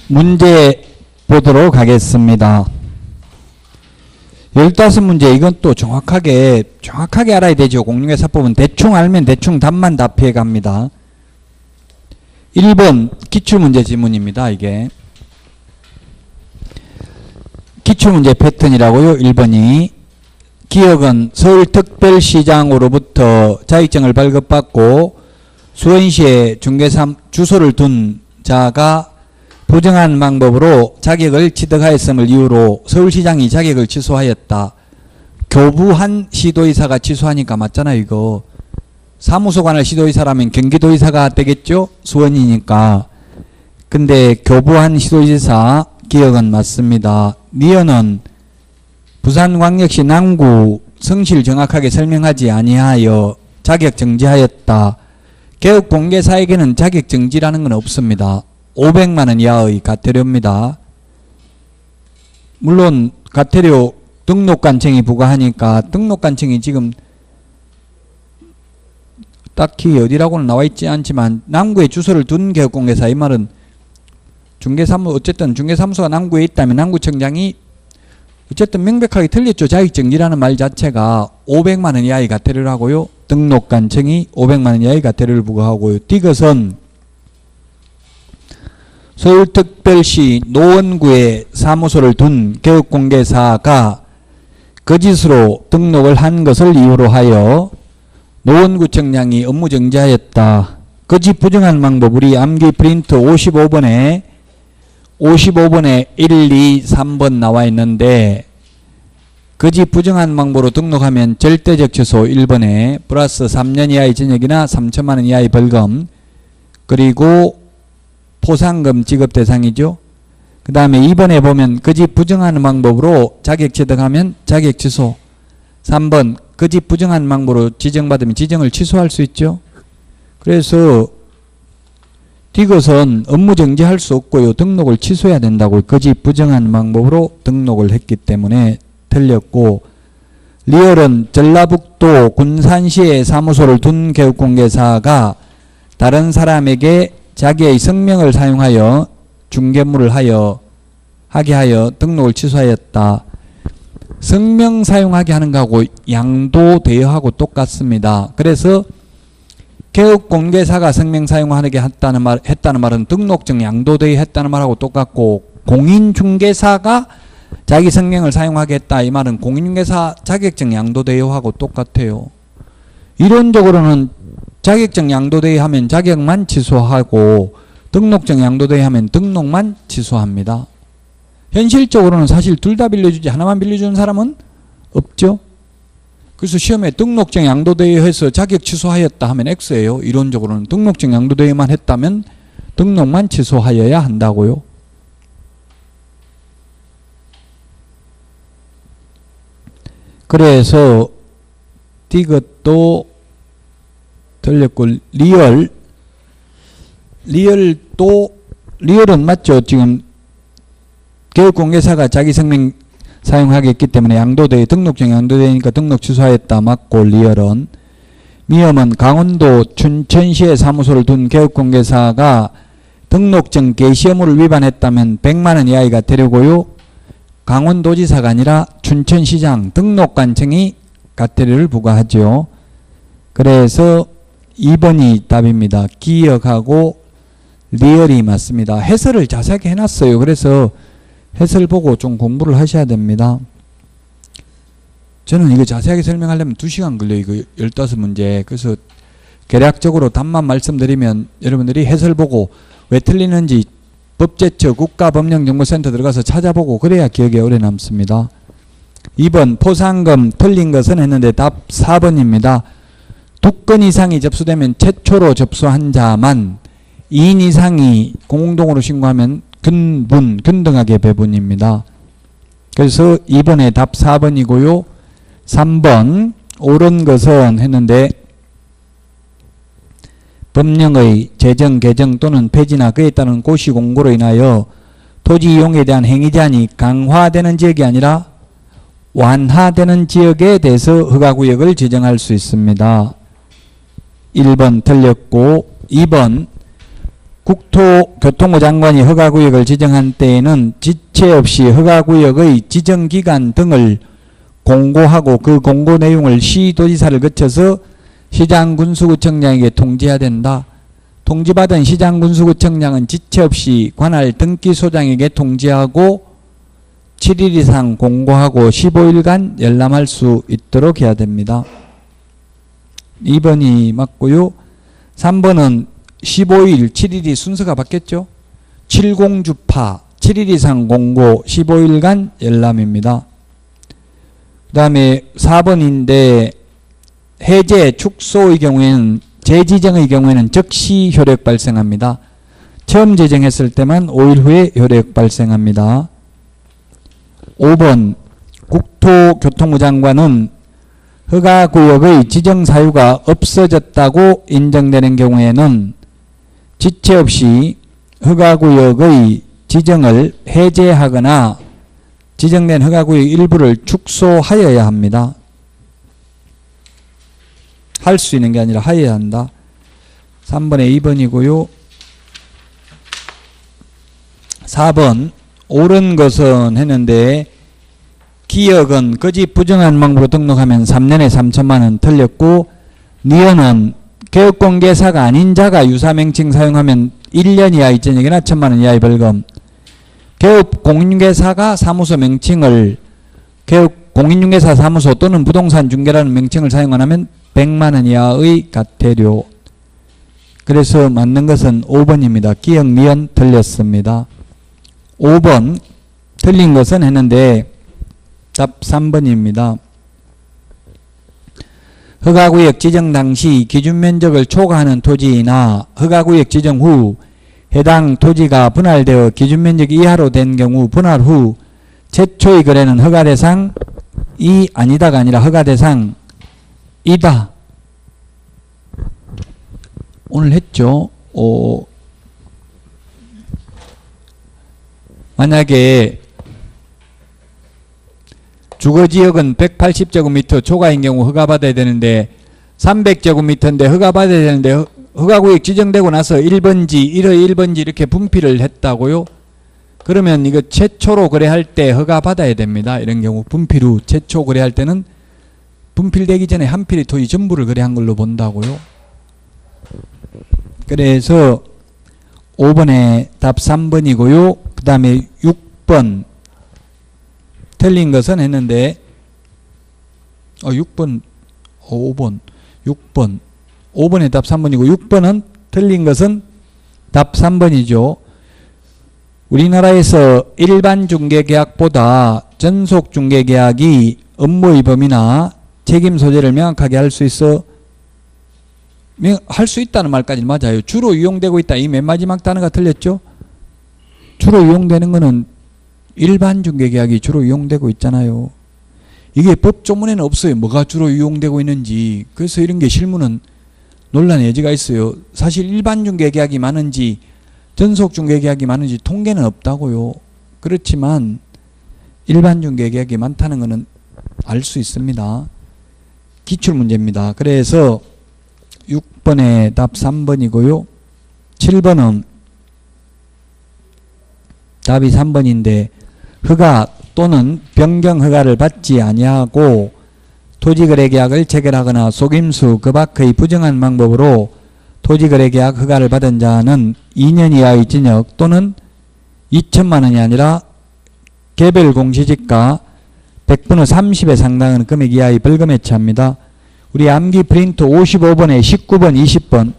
문제 보도록 하겠습니다. 15문제, 이건 또 정확하게 알아야 되죠. 공룡의사법은 대충 알면 대충 답만 답해 갑니다. 1번 기출문제 지문입니다. 이게 기출문제 패턴이라고요. 1번이 기억은 서울특별시장으로부터 자격증을 발급받고 수원시에 중개사 주소를 둔 자가 부정한 방법으로 자격을 취득하였음을 이유로 서울시장이 자격을 취소하였다. 교부한 시도의사가 취소하니까 맞잖아요. 이거 사무소관할 시도의사라면 경기도의사가 되겠죠. 수원이니까. 근데 교부한 시도지사 기억은 맞습니다. 니은은 부산광역시 남구 성실 정확하게 설명하지 아니하여 자격 정지하였다. 개업공개사에게는 자격 정지라는 건 없습니다. 500만원 이하의 과태료입니다. 물론 과태료 등록관청이 부과하니까 등록관청이 지금 딱히 어디라고는 나와 있지 않지만 남구에 주소를 둔 개업공개사, 이 말은 어쨌든 중개사무소가 남구에 있다면 남구청장이 어쨌든 명백하게 틀렸죠. 자격정지라는 말 자체가 500만원 이하의 과태료를 하고요. 등록관청이 500만원 이하의 과태료를 부과하고요. 디귿은 서울특별시 노원구에 사무소를 둔 개업공개사가 거짓으로 등록을 한 것을 이유로 하여 노원구청장이 업무정지하였다. 거짓 부정한 방법, 우리 암기 프린트 55번에 1, 2, 3번 나와 있는데 거짓 부정한 방법으로 등록하면 절대적 취소 1번에 플러스 3년 이하의 징역이나 3천만원 이하의 벌금, 그리고 포상금 지급 대상이죠. 그 다음에 2번에 보면 거짓 부정한 방법으로 자격 취득하면 자격 취소. 3번 거짓 부정한 방법으로 지정받으면 지정을 취소할 수 있죠. 그래서 디귿은 업무 정지할 수 없고요. 등록을 취소해야 된다고. 거짓 부정한 방법으로 등록을 했기 때문에 틀렸고, 리얼은 전라북도 군산시에 사무소를 둔 개업공개사가 다른 사람에게 자기의 성명을 사용하여 중개물을 하게 하여 등록을 취소하였다. 성명 사용하게 하는 거하고 양도 대여하고 똑같습니다. 그래서 개업공개사가 성명 사용하게 했다는 말은 등록증 양도 대여했다는 말하고 똑같고, 공인중개사가 자기 성명을 사용하게 했다 이 말은 공인중개사 자격증 양도 대여하고 똑같아요. 이론적으로는 자격증 양도 대여하면 자격만 취소하고 등록증 양도 대여하면 등록만 취소합니다. 현실적으로는 사실 둘 다 빌려주지 하나만 빌려주는 사람은 없죠. 그래서 시험에 등록증 양도 대여해서 자격 취소하였다 하면 X예요. 이론적으로는 등록증 양도 대여만 했다면 등록만 취소하여야 한다고요. 그래서 디귿도 틀렸고, 리얼은 맞죠. 지금 개업공개사가 자기 성명 사용하게 했기 때문에 양도대회, 등록증 양도대회니까 등록 취소하였다 맞고, 리얼은. 미음은 강원도 춘천시에 사무소를 둔 개업공개사가 등록증 게시 의무를 위반했다면 100만원 이하의 과태료고요. 강원도지사가 아니라 춘천시장 등록관청이 과태료를 부과하죠. 그래서 2번이 답입니다. 기억하고 리얼이 맞습니다. 해설을 자세하게 해놨어요. 그래서 해설 보고 좀 공부를 하셔야 됩니다. 저는 이거 자세하게 설명하려면 2시간 걸려요. 이거 15문제. 그래서 개략적으로 답만 말씀드리면 여러분들이 해설 보고 왜 틀리는지 법제처 국가법령정보센터 들어가서 찾아보고 그래야 기억에 오래 남습니다. 2번 포상금 틀린 것은 했는데 답 4번입니다. 2건 이상이 접수되면 최초로 접수한 자만 2인 이상이 공동으로 신고하면 균등하게 배분입니다. 그래서 2번에 답 4번이고요. 3번 옳은 것은 했는데 법령의 제정, 개정 또는 폐지나 그에 따른 고시 공고로 인하여 토지 이용에 대한 행위 제한이 강화되는 지역이 아니라 완화되는 지역에 대해서 허가구역을 지정할 수 있습니다. 1번 틀렸고 2번 국토교통부 장관이 허가구역을 지정한 때에는 지체 없이 허가구역의 지정기간 등을 공고하고 그 공고 내용을 시도지사를 거쳐서 시장군수구청장에게 통지해야 된다. 통지받은 시장군수구청장은 지체 없이 관할 등기소장에게 통지하고 7일 이상 공고하고 15일간 열람할 수 있도록 해야 됩니다. 2번이 맞고요. 3번은 15일, 7일이 순서가 바뀌었죠. 70주파, 7일 이상 공고, 15일간 열람입니다. 그 다음에 4번인데 해제, 축소의 경우에는 재지정의 경우에는 즉시 효력 발생합니다. 처음 제정했을 때만 5일 후에 효력 발생합니다. 5번 국토교통부 장관은 허가구역의 지정사유가 없어졌다고 인정되는 경우에는 지체 없이 허가구역의 지정을 해제하거나 지정된 허가구역 일부를 축소하여야 합니다. 할 수 있는 게 아니라 하여야 한다. 3번에 2번이고요. 4번 옳은 것은 했는데 기역은 거짓 부정한 방법으로 등록하면 3년에 3천만원 틀렸고 니은은 개업공개사가 아닌 자가 유사명칭 사용하면 1년 이하 이전역이나 1,000만원 이하의 벌금. 개업공인중개사가 사무소 명칭을 개업공인중개사 사무소 또는 부동산 중개라는 명칭을 사용하면 100만원 이하의 과태료. 그래서 맞는 것은 5번입니다. 기역 니은 틀렸습니다. 5번 틀린 것은 했는데 답 3번입니다. 허가구역 지정 당시 기준면적을 초과하는 토지나 허가구역 지정 후 해당 토지가 분할되어 기준면적 이하로 된 경우 분할 후 최초의 거래는 허가대상이 아니다가 아니라 허가대상이다. 오늘 했죠. 만약에 주거지역은 180제곱미터 초과인 경우 허가받아야 되는데 300제곱미터인데 허가받아야 되는데 허가구역 지정되고 나서 1번지, 1의 1번지 이렇게 분필을 했다고요? 그러면 이거 최초로 거래할 때 허가받아야 됩니다. 이런 경우 분필 후 최초 거래할 때는 분필되기 전에 한 필의 토지 전부를 거래한 걸로 본다고요. 그래서 5번에 답 3번이고요. 그 다음에 6번 틀린 것은 했는데 6번 5번에 답 3번이고 6번은 틀린 것은 답 3번이죠. 우리나라에서 일반 중개계약보다 전속 중개계약이 업무의 범위나 책임 소재를 명확하게 할 수 있어 할 수 있다는 말까지 맞아요. 주로 이용되고 있다. 이 맨 마지막 단어가 틀렸죠. 주로 이용되는 거는 일반 중개계약이 주로 이용되고 있잖아요. 이게 법조문에는 없어요. 뭐가 주로 이용되고 있는지. 그래서 이런 게 실무는 논란의 여지가 있어요. 사실 일반 중개계약이 많은지 전속 중개계약이 많은지 통계는 없다고요. 그렇지만 일반 중개계약이 많다는 것은 알 수 있습니다. 기출문제입니다. 그래서 6번에 답 3번이고요. 7번은 답이 3번인데 허가 또는 변경 허가를 받지 아니하고 토지거래계약을 체결하거나 속임수 그 밖의 부정한 방법으로 토지거래계약 허가를 받은 자는 2년 이하의 징역 또는 2천만 원이 아니라 개별 공시지가 100분의 30에 상당한 금액 이하의 벌금에 처합니다. 우리 암기 프린트 55번에 19번, 20번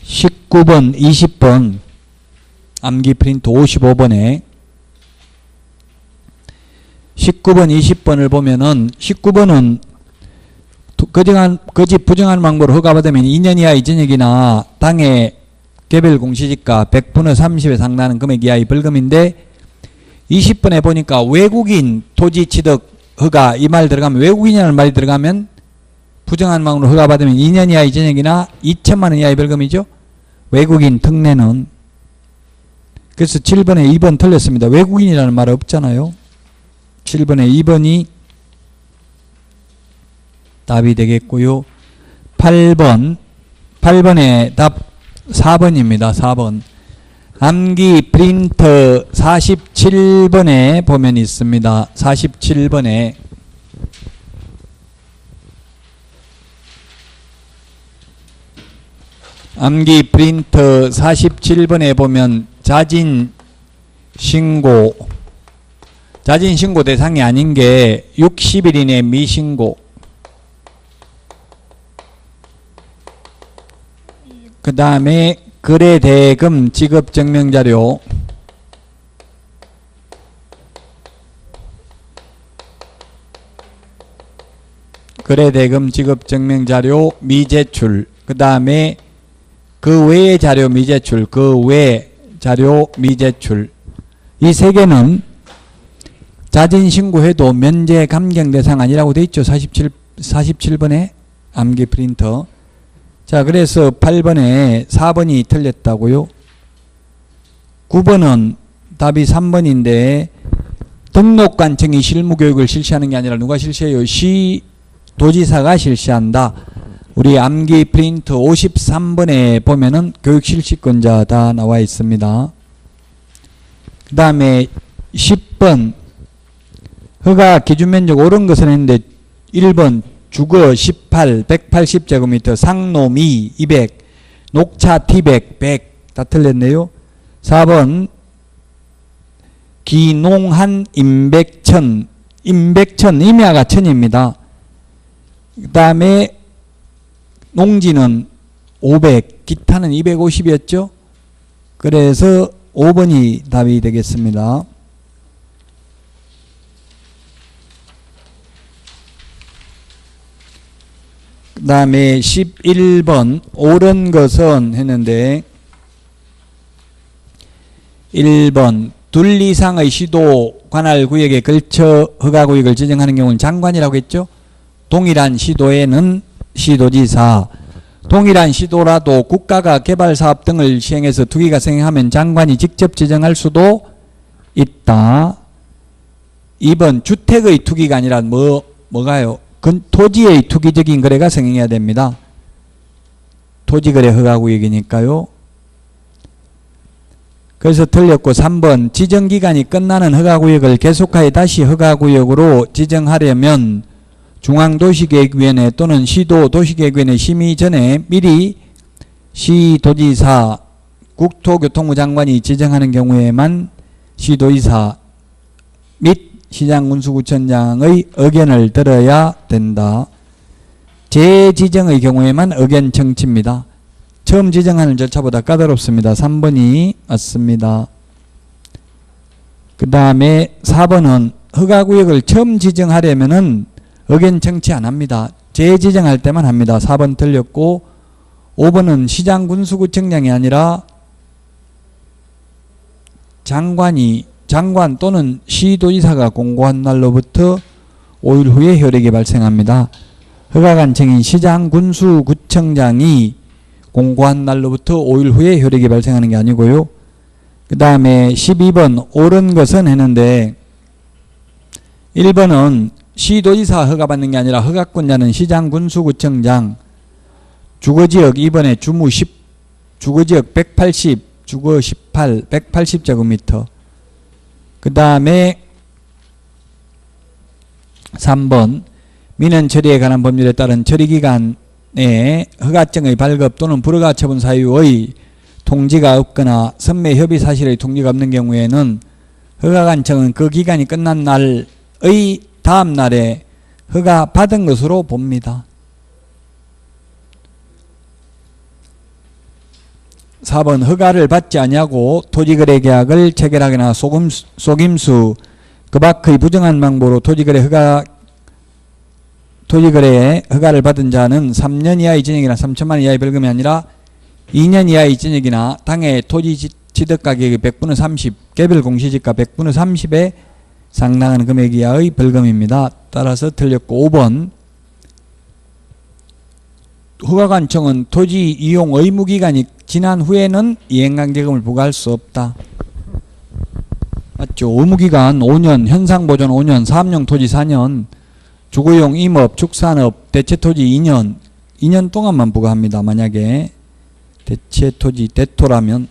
19번, 20번 암기 프린트 55번에 19번, 20번을 보면은 19번은 거짓 부정한 방법으로 허가받으면 2년 이하 이전역이나 당해 개별 공시지가 100분의 30에 상당하는 금액 이하의 벌금인데 20번에 보니까 외국인 토지 취득 허가 이 말 들어가면 외국인이라는 말이 들어가면 부정한 방법으로 허가받으면 2년 이하 이전역이나 2천만 원 이하의 벌금이죠. 외국인 특례는. 그래서 7번에 2번 틀렸습니다. 외국인이라는 말 없잖아요. 7번에 2번이 답이 되겠고요. 8번의 답 4번입니다. 4번. 암기 프린터 47번에 보면 있습니다. 47번에 암기 프린터 47번에 보면 자진 신고 대상이 아닌 게 60일 이내 미신고, 그 다음에 거래대금 지급증명자료, 거래대금 지급증명자료 미제출, 그 다음에 그 외의 자료 미제출, 그 외 자료 미제출. 이 세 개는 자진 신고해도 면제 감경 대상 아니라고 돼 있죠. 47번에 암기 프린터. 자, 그래서 8번에 4번이 틀렸다고요. 9번은 답이 3번인데 등록관청이 실무교육을 실시하는 게 아니라 누가 실시해요? 시도지사가 실시한다. 우리 암기 프린터 53번에 보면은 교육실시권자다 나와 있습니다. 그 다음에 10번 허가 기준면적 옳은 것은 했는데 1번 주거 18, 180제곱미터, 상노미 200, 녹차 티백 100 다 틀렸네요. 4번 기농한 임백천, 임야가 천입니다. 그 다음에 농지는 500, 기타는 250이었죠. 그래서 5번이 답이 되겠습니다. 그 다음에 11번 옳은 것은 했는데 1번 둘 이상의 시도 관할 구역에 걸쳐 허가구역을 지정하는 경우는 장관이라고 했죠. 동일한 시도에는 시도지사, 동일한 시도라도 국가가 개발사업 등을 시행해서 투기가 생행하면 장관이 직접 지정할 수도 있다. 2번 주택의 투기가 아니라 뭐가요? 토지의 투기적인 거래가 생행해야 됩니다. 토지거래 허가구역이니까요. 그래서 틀렸고 3번 지정기간이 끝나는 허가구역을 계속하여 다시 허가구역으로 지정하려면 중앙도시계획위원회 또는 시도도시계획위원회 심의 전에 미리 시도지사, 국토교통부 장관이 지정하는 경우에만 시도지사 및 시장군수구청장의 의견을 들어야 된다. 재지정의 경우에만 의견 청취입니다. 처음 지정하는 절차보다 까다롭습니다. 3번이 맞습니다. 그 다음에 4번은 허가구역을 처음 지정하려면은 의견 청취 안 합니다. 재지정할 때만 합니다. 4번 틀렸고 5번은 시장군수구청장이 아니라 장관 또는 시도지사가 공고한 날로부터 5일 후에 효력이 발생합니다. 허가관청인 시장군수구청장이 공고한 날로부터 5일 후에 효력이 발생하는 게 아니고요. 그 다음에 12번 옳은 것은 했는데 1번은 시도지사 허가받는 게 아니라 허가권자는 시장군수구청장, 주거지역 2번에 주무 10, 주거지역 180, 주거 18, 180제곱미터. 그 다음에 3번 민원 처리에 관한 법률에 따른 처리기간에 허가증의 발급 또는 불허가 처분 사유의 통지가 없거나 선매 협의 사실의 통지가 없는 경우에는 허가관청은 그 기간이 끝난 날의 다음 날에 허가 받은 것으로 봅니다. 4번 허가를 받지 아니하고 토지거래계약을 체결하거나 속임수 그 밖의 부정한 방법으로 토지거래에 허가를 받은 자는 3년 이하의 징역이나 3천만 원 이하의 벌금이 아니라 2년 이하의 징역이나 당해 토지 취득가격의 100분의 30, 개별 공시지가 100분의 30에 상당한 금액 이하의 벌금입니다. 따라서 틀렸고 5번 허가관청은 토지 이용 의무기간이 지난 후에는 이행강제금을 부과할 수 없다. 맞죠? 의무기간 5년, 현상보존 5년, 사업용 토지 4년, 주거용 임업, 축산업, 대체토지 2년 2년 동안만 부과합니다. 만약에 대체 토지 대토라면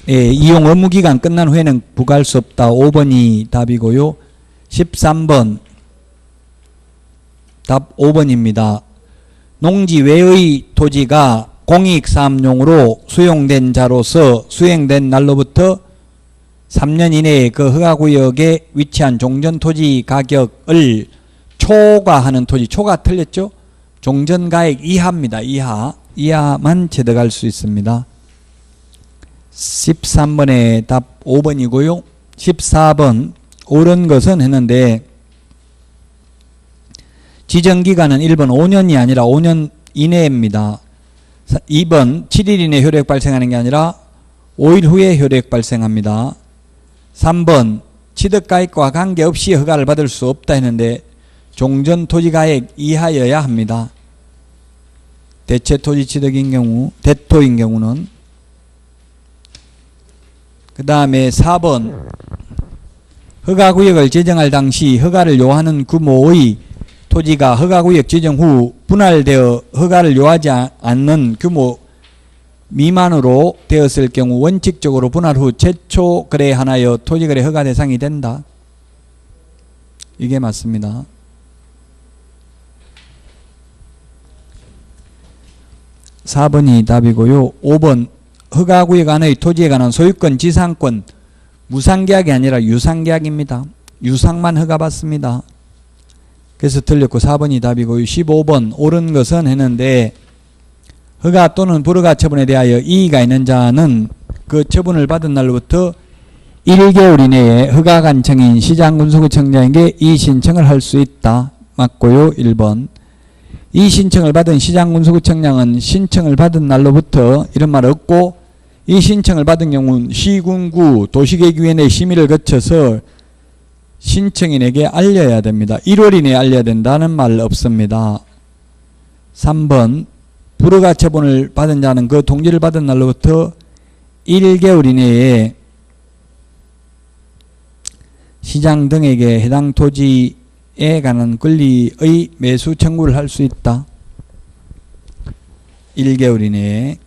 이용 의무기간 끝난 후에는 부과할 수 없다. 5번이 답이고요. 13번 답 5번입니다. 농지 외의 토지가 공익사업용으로 수용된 자로서 수행된 날로부터 3년 이내에 그 허가구역에 위치한 종전토지 가격을 초과하는 토지, 초과 틀렸죠? 종전가액 이하입니다. 이하만 취득할 수 있습니다. 13번의 답 5번이고요. 14번 옳은 것은 했는데 지정기간은 1번 5년이 아니라 5년 이내입니다. 2번 7일 이내 효력 발생하는 게 아니라 5일 후에 효력 발생합니다. 3번 취득가액과 관계없이 허가를 받을 수 없다 했는데 종전토지가액 이하여야 합니다. 대체토지 취득인 경우, 대토인 경우는. 그 다음에 4번 허가구역을 지정할 당시 허가를 요하는 규모의 토지가 허가구역 지정 후 분할되어 허가를 요하지 않는 규모 미만으로 되었을 경우 원칙적으로 분할 후 최초 거래하나여 토지거래 허가 대상이 된다. 이게 맞습니다. (4번이) 답이고요. (5번) 허가구역 안의 토지에 관한 소유권 지상권 무상계약이 아니라 유상계약입니다. 유상만 허가받습니다. 그래서 틀렸고 4번이 답이고요. 15번 옳은 것은 했는데 허가 또는 불허가 처분에 대하여 이의가 있는 자는 그 처분을 받은 날로부터 1개월 이내에 허가관청인 시장군수구청장에게 이의신청을 할 수 있다. 맞고요. 1번 이의신청을 받은 시장군수구청장은 신청을 받은 날로부터 이런 말 없고 이 신청을 받은 경우는 시군구 도시계획위원회 심의를 거쳐서 신청인에게 알려야 됩니다. 1월 이내에 알려야 된다는 말 없습니다. 3번 불허가 처분을 받은 자는 그 통지를 받은 날로부터 1개월 이내에 시장 등에게 해당 토지에 관한 권리의 매수 청구를 할 수 있다. 1개월 이내에.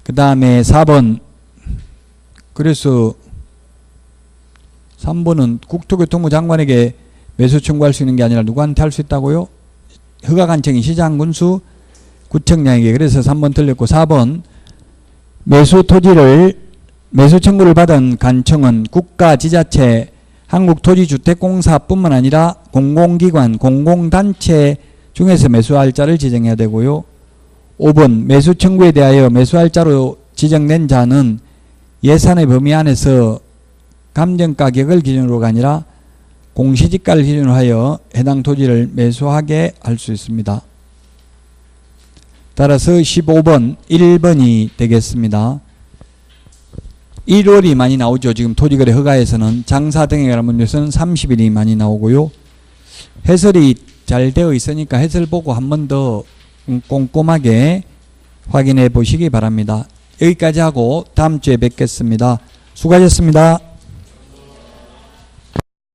그 다음에 4번 그래서 3번은 국토교통부 장관에게 매수 청구할 수 있는 게 아니라 누구한테 할 수 있다고요? 허가관청인 시장군수 구청장에게. 그래서 3번 틀렸고 4번 매수 토지를 매수 청구를 받은 관청은 국가, 지자체, 한국토지주택공사뿐만 아니라 공공기관, 공공단체 중에서 매수할 자를 지정해야 되고요. 5번 매수 청구에 대하여 매수할 자로 지정된 자는 예산의 범위 안에서 감정가격을 기준으로가 아니라 공시지가를 기준으로 하여 해당 토지를 매수하게 할 수 있습니다. 따라서 15번 1번이 되겠습니다. 1월이 많이 나오죠. 지금 토지거래 허가에서는. 장사 등에 관한 문제에서는 30일이 많이 나오고요. 해설이 잘 되어 있으니까 해설 보고 한 번 더 꼼꼼하게 확인해 보시기 바랍니다. 여기까지 하고 다음 주에 뵙겠습니다. 수고하셨습니다.